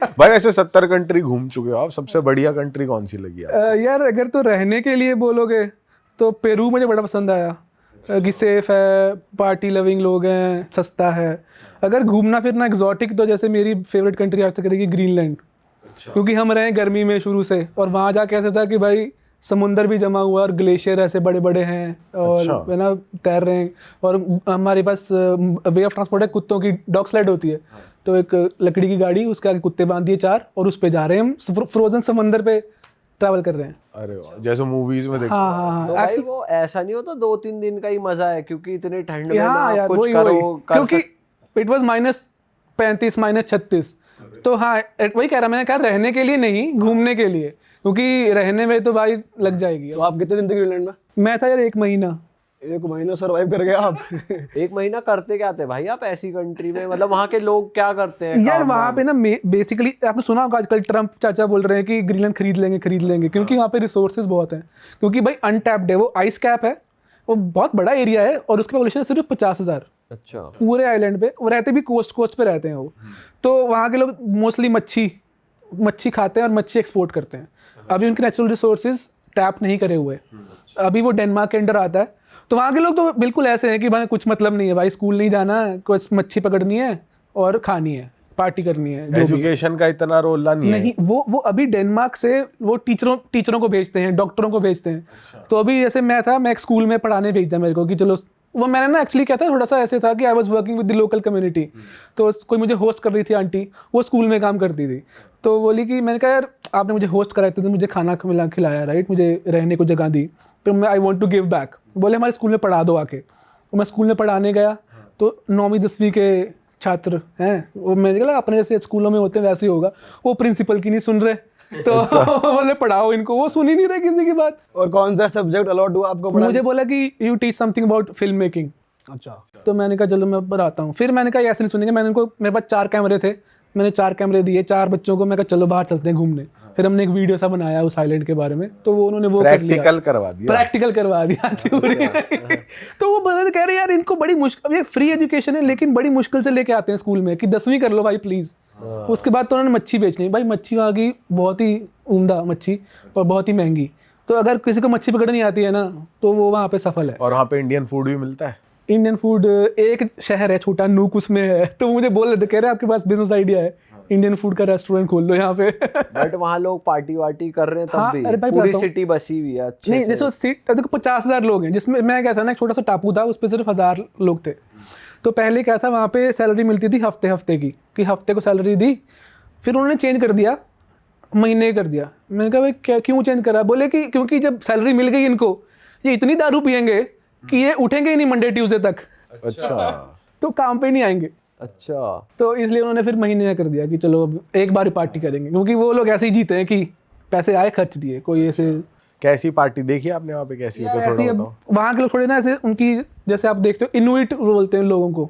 भाई ऐसे 70 कंट्री घूम चुके हो आप, सबसे बढ़िया कंट्री कौन सी लगी आपको? यार अगर तो रहने के लिए बोलोगे तो पेरू मुझे बड़ा पसंद आया, कि सेफ है, पार्टी लविंग लोग हैं, सस्ता है। अगर घूमना फिरना एग्जॉटिक तो जैसे मेरी फेवरेट कंट्री आज तक रहेगी ग्रीनलैंड, क्योंकि हम रहे गर्मी में शुरू से, और वहाँ जाके ऐसा था कि भाई समुंदर भी जमा हुआ और ग्लेशियर ऐसे बड़े बड़े हैं और अच्छा। है ना, तैर रहे हैं। और हमारे पास वे ऑफ ट्रांसपोर्ट है, कुत्तों की डॉग स्लाइड होती है, तो एक लकड़ी की गाड़ी, उसके आगे कुत्ते बांध दिए 4 और उस पे जा रहे हैं हम, फ्रोजन समंदर पे ट्रैवल कर रहे हैं। अरे वाह, जैसे मूवीज में देखते हाँ हैं। हाँ तो हाँ भाई वो ऐसा नहीं होता 2-3 दिन का ही मजा है, क्योंकि इतने ठंड में ना हाँ आप यार, कुछ वही करो वही कर क्योंकि इट वाज -35 -36, तो हाँ वही कह रहा मैंने, कहा रहने के लिए नहीं, घूमने के लिए, क्योंकि रहने में तो भाई लग जाएगी। तो आप कितने दिन थे ग्रीनलैंड में? मैं था यार 1 महीना। 1 महीना सर्वाइव कर गए आप। 1 महीना करते क्या थे भाई आप ऐसी कंट्री में? मतलब वहाँ के लोग क्या करते हैं यार काम वहाँ वाम? पे ना बेसिकली आपने सुना होगा आजकल ट्रम्प चाचा बोल रहे हैं कि ग्रीनलैंड खरीद लेंगे, क्योंकि वहाँ पे रिसोर्सेज बहुत हैं, क्योंकि भाई अनटैप्ड है, वो आइस कैप है, वो बहुत बड़ा एरिया है और उसकी पॉपुलेशन सिर्फ 50,000 अच्छा। पूरे आइलैंड पे। वो रहते भी कोस्ट पे रहते हैं वो, तो वहाँ के लोग मोस्टली मच्छी खाते हैं और मच्छी एक्सपोर्ट करते हैं। अभी उनके नेचुरल रिसोर्सेज टैप नहीं करे हुए, अभी वो डेनमार्क के अंडर आता है। तो वहाँ के लोग तो बिल्कुल ऐसे हैं कि भाई कुछ मतलब नहीं है भाई, स्कूल नहीं जाना, कुछ मच्छी पकड़नी है और खानी है, पार्टी करनी है, जो भी है। एजुकेशन का इतना रोल नहीं है। नहीं, वो अभी डेनमार्क से वो टीचरों को भेजते हैं, डॉक्टरों को भेजते हैं। तो अभी जैसे मैं था, मैं एक स्कूल में पढ़ाने भेज दिया मेरे को कि चलो, वो मैंने ना एक्चुअली क्या था, थोड़ा सा ऐसे था कि I was working with the local community, तो कोई मुझे होस्ट कर रही थी आंटी, वो स्कूल में काम करती थी, तो बोली कि मैंने कहा यार आपने मुझे होस्ट कराया था, मुझे खाना खिलाया, राइट, मुझे रहने को जगह दी, तो मैं I want to give back. बोले हमारे स्कूल में पढ़ा दो आके। तो मैं स्कूल में पढ़ाने गया, तो 9वीं 10वीं के छात्र हैं, वो मैंने कहा अपने जैसे स्कूलों में होते हैं वैसे ही होगा, वो प्रिंसिपल की नहीं सुन रहे, तो बोले पढ़ाओ इनको, वो सुन ही नहीं रहे किसी की बात। और कौन सा सब्जेक्ट अलॉट हुआ आपको पढ़ाने? मुझे बोला कि you teach something about film making. अच्छा। तो मैंने कहा चलो मैं पढ़ाता हूँ। फिर मैंने कहा ऐसे नहीं सुनेंगे, मैंने उनको, मेरे पास 4 कैमरे थे, मैंने 4 कैमरे दिए 4 बच्चों को, मैं कहा चलो बाहर चलते हैं घूमने। फिर हमने एक वीडियो सा बनाया उस आइलैंड के बारे में, तो वो उन्होंने वो प्रैक्टिकल करवा दिया। प्रैक्टिकल करवा दिया थ्योरी। तो वो बता कह रहे यार इनको बड़ी मुश्किल, ये फ्री एजुकेशन है लेकिन बड़ी मुश्किल से लेके आते हैं स्कूल में कि 10वीं कर लो भाई प्लीज। उसके बाद तो उन्होंने मच्छी बेचनी, भाई मच्छी वहाँ की बहुत ही उम्दा मच्छी और बहुत ही महंगी, तो अगर किसी को मच्छी पकड़नी आती है ना तो वो वहाँ पे सफल है। और वहाँ पे इंडियन फूड भी मिलता है। इंडियन फूड, एक शहर है छोटा नूक, उसमें है, तो मुझे बोल रहे थे, कह रहे आपके पास बिजनेस आइडिया है, इंडियन फूड का रेस्टोरेंट खोल लो यहाँ पे। बट वहाँ लोग पार्टी वार्टी कर रहे हैं तब हाँ, भी अरे भाई पूरी बताता हूँ। सिटी बसी हुई है अच्छे नहीं से। जैसे सीट देखो 50,000 लोग हैं, जिसमें मैं कैसा ना, एक छोटा सा टापू था, उस पर सिर्फ 1000 लोग थे। तो पहले क्या था, वहाँ पे सैलरी मिलती थी हफ्ते की, कि हफ्ते को सैलरी दी, फिर उन्होंने चेंज कर दिया, महीने कर दिया। मैंने कहा भाई क्या, क्यों चेंज करा? बोले कि क्योंकि जब सैलरी मिल गई इनको, ये इतनी दारू पियेंगे कि ये उठेंगे ही नहीं मंडे ट्यूसडे तक, अच्छा। तो काम पे नहीं आएंगे। अच्छा। तो इसलिए उन्होंने फिर महीने कर दिया कि चलो अब एक बार ही पार्टी करेंगे, क्योंकि वो लोग ऐसे ही जीते हैं कि पैसे आए खर्च दिए, कोई ऐसे कैसी पार्टी देखी आपने वहाँ पे, कैसी है तो ऐसे थोड़ा ही। अब बताओ। वहाँ के लोग थोड़े ना ऐसे, उनकी जैसे आप देखते हो इनुइट बोलते हैं लोगों को,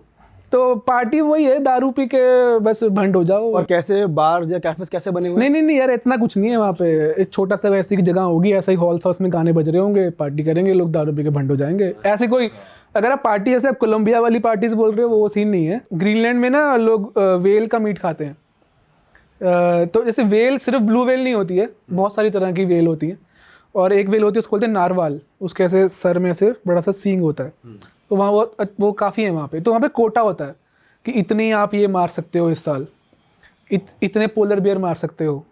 तो पार्टी वही है, दारू पी के बस भंड हो जाओ। और कैसे बार्स या कैफेस कैसे बने हुए हैं? नहीं यार इतना कुछ नहीं है वहाँ पे, एक छोटा सा वैसी की जगह होगी, ऐसा ही हॉल सा, उसमें गाने बज रहे होंगे, पार्टी करेंगे लोग, दारू पी के भंड हो जाएंगे। ऐसे कोई, अगर आप पार्टी जैसे आप कोलंबिया वाली पार्टीज बोल रहे हो, वो सीन नहीं है। ग्रीनलैंड में ना लोग वेल का मीट खाते हैं, तो जैसे वेल सिर्फ ब्लू वेल नहीं होती है, बहुत सारी तरह की वेल होती है, और एक वेल होती है उसको बोलते हैं नारवाल, उसके ऐसे सर में से बड़ा सा सींग होता है, तो वहाँ वो काफ़ी है वहाँ पे। तो वहाँ पे कोटा होता है कि इतने आप ये मार सकते हो इस साल, इतने पोलर बियर मार सकते हो,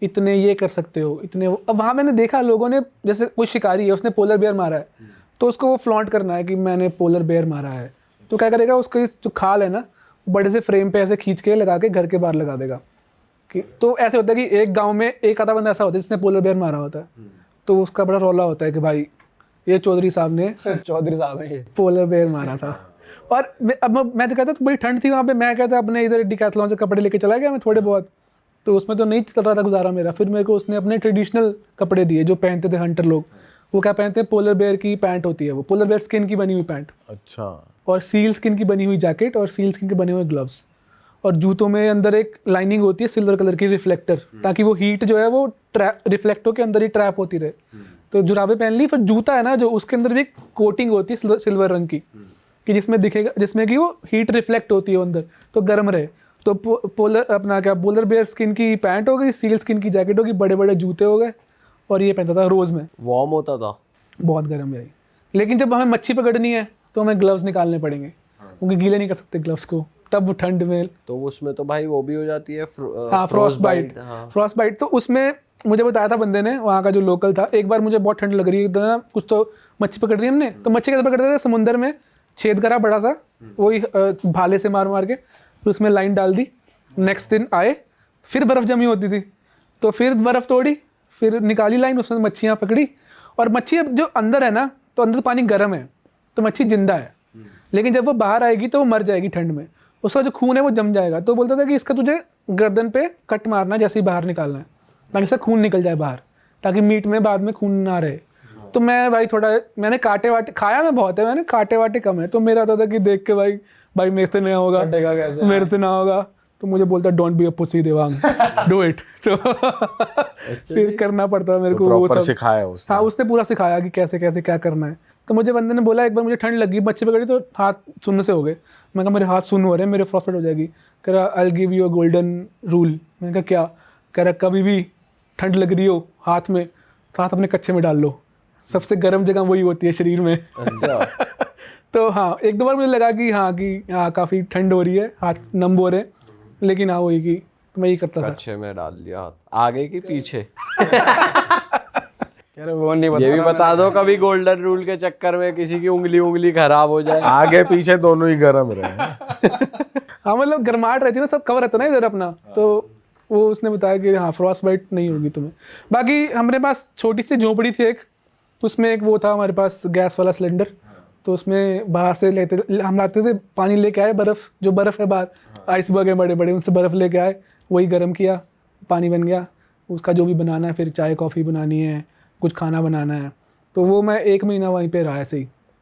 इतने ये कर सकते हो, इतने वो। अब वहाँ मैंने देखा लोगों ने, जैसे कोई शिकारी है उसने पोलर बियर मारा है, तो उसको वो फ्लॉन्ट करना है कि मैंने पोलर बेयर मारा है, तो क्या करेगा, उसका जो खाल है ना, बड़े से फ्रेम पे ऐसे खींच के लगा के घर के बाहर लगा देगा। कि तो ऐसे होता है कि एक गांव में एक आधा बंदा ऐसा होता है जिसने पोलर बेयर मारा होता है, तो उसका बड़ा रौला होता है कि भाई ये चौधरी साहब ने चौधरी साहब है ये। पोलर बेयर मारा था। और मैं तो कहता था बड़ी ठंड थी वहाँ पे, मैं कहता अपने इधर डिकैथलॉन से कपड़े लेके चला गया मैं थोड़े बहुत, तो उसमें तो नहीं चल रहा था गुजारा मेरा। फिर मेरे को उसने अपने ट्रेडिशनल कपड़े दिए जो पहनते थे हंटर लोग। वो क्या पहनते हैं, पोलर बेयर की पैंट होती है, वो पोलर बेयर स्किन की बनी हुई पैंट, अच्छा। और सील स्किन की बनी हुई जैकेट, और सील स्किन के बने हुए ग्लव्स, और जूतों में अंदर एक लाइनिंग होती है सिल्वर कलर की रिफ्लेक्टर, ताकि वो हीट जो है वो रिफ्लेक्ट होकर अंदर ही ट्रैप होती रहे। तो जुराबे पहन ली, फिर जूता है ना जो, उसके अंदर भी एक कोटिंग होती है सिल्वर रंग की, कि जिसमें दिखेगा, जिसमें कि वो हीट रिफ्लेक्ट होती है अंदर, तो गर्म रहे। तो पोलर अपना क्या पोलर बेयर स्किन की पैंट हो गई, सील स्किन की जैकेट होगी, बड़े बड़े जूते हो गए, और ये पहनता था रोज़ में। वार्म होता था? बहुत गर्म है, लेकिन जब हमें मच्छी पकड़नी है तो हमें ग्लव्स निकालने पड़ेंगे, क्योंकि गीले नहीं कर सकते ग्लव्स को तब ठंड में। तो उसमें तो भाई वो भी हो जाती है हाँ, फ्रॉस्ट बाइट। फ्रॉस्ट बाइट तो उसमें मुझे बताया था बंदे ने, वहाँ का जो लोकल था, एक बार मुझे बहुत ठंड लग रही है तो ना, कुछ तो मच्छी पकड़ रही है हमने, तो मच्छी कैसे पकड़ते थे, समुंदर में छेद करा बड़ा सा, वही भाले से मार मार के, फिर उसमें लाइन डाल दी। नेक्स्ट दिन आए, फिर बर्फ़ जमी होती थी, तो फिर बर्फ़ तोड़ी, फिर निकाली लाइन, उसमें मच्छियाँ पकड़ी। और मच्छी अब जो अंदर है ना, तो अंदर पानी गर्म है तो मच्छी जिंदा है, लेकिन जब वो बाहर आएगी तो वो मर जाएगी ठंड में, उसका जो खून है वो जम जाएगा। तो बोलता था कि इसका तुझे गर्दन पे कट मारना जैसे ही बाहर निकालना है, ताकि इसका खून निकल जाए बाहर, ताकि मीट में बाद में खून ना रहे। तो मैं भाई थोड़ा, मैंने कांटे वाटे खाया मैं बहुत है, मैंने कांटे वाटे कम है, तो मेरा होता था कि देख के भाई मेरे से नहीं होगा, मेरे से ना होगा, तो मुझे बोलता don't be a pussy Devang, do it. तो फिर करना पड़ता है मेरे को, वो प्रॉपर सब सिखाया उसने। हाँ, उसने पूरा सिखाया कि कैसे कैसे क्या करना है। तो मुझे बंदे ने बोला, एक बार मुझे ठंड लगी, मच्छी पकड़ी तो हाथ सुन्न से हो गए। मैं कहा मेरे हाथ सुन्न हो रहे हैं, मेरे फ्रॉस्टबाइट हो जाएगी। कह रहा I will give you a golden rule. मैंने कहा क्या? कह रहा कभी भी ठंड लग रही हो हाथ में, तो हाथ अपने कच्चे में डाल लो, सबसे गर्म जगह वही होती है शरीर में। तो हाँ, एक दो बार मुझे लगा कि हाँ काफ़ी ठंड हो रही है, हाथ नम हो रहे हैं, लेकिन हाँ वही की तो मैं यही करता था। कच्चे में डाल दिया हाथ, आगे की पीछे? यार वो नहीं बता ये भी रहा बता दो, कभी गोल्डन रूल के चक्कर में किसी की उंगली खराब हो जाए। आगे पीछे दोनों ही गर्म रहे। हाँ, मतलब गर्माहट रहती है ना, सब कवर रहता है ना इधर अपना, तो वो उसने बताया कि हाँ फ्रॉस्ट बाइट नहीं होगी तुम्हें। बाकी हमारे पास छोटी सी झोपड़ी थी एक, उसमें एक वो था हमारे पास गैस वाला सिलेंडर, तो उसमें बाहर से हम लाते थे, पानी लेके आए, बर्फ़ जो बर्फ़ है बाहर, आइसबर्ग है बड़े बड़े, उनसे बर्फ़ लेके आए, वही गर्म किया, पानी बन गया, उसका जो भी बनाना है, फिर चाय कॉफ़ी बनानी है, कुछ खाना बनाना है, तो वो मैं 1 महीना वहीं पे रहा ऐसे ही।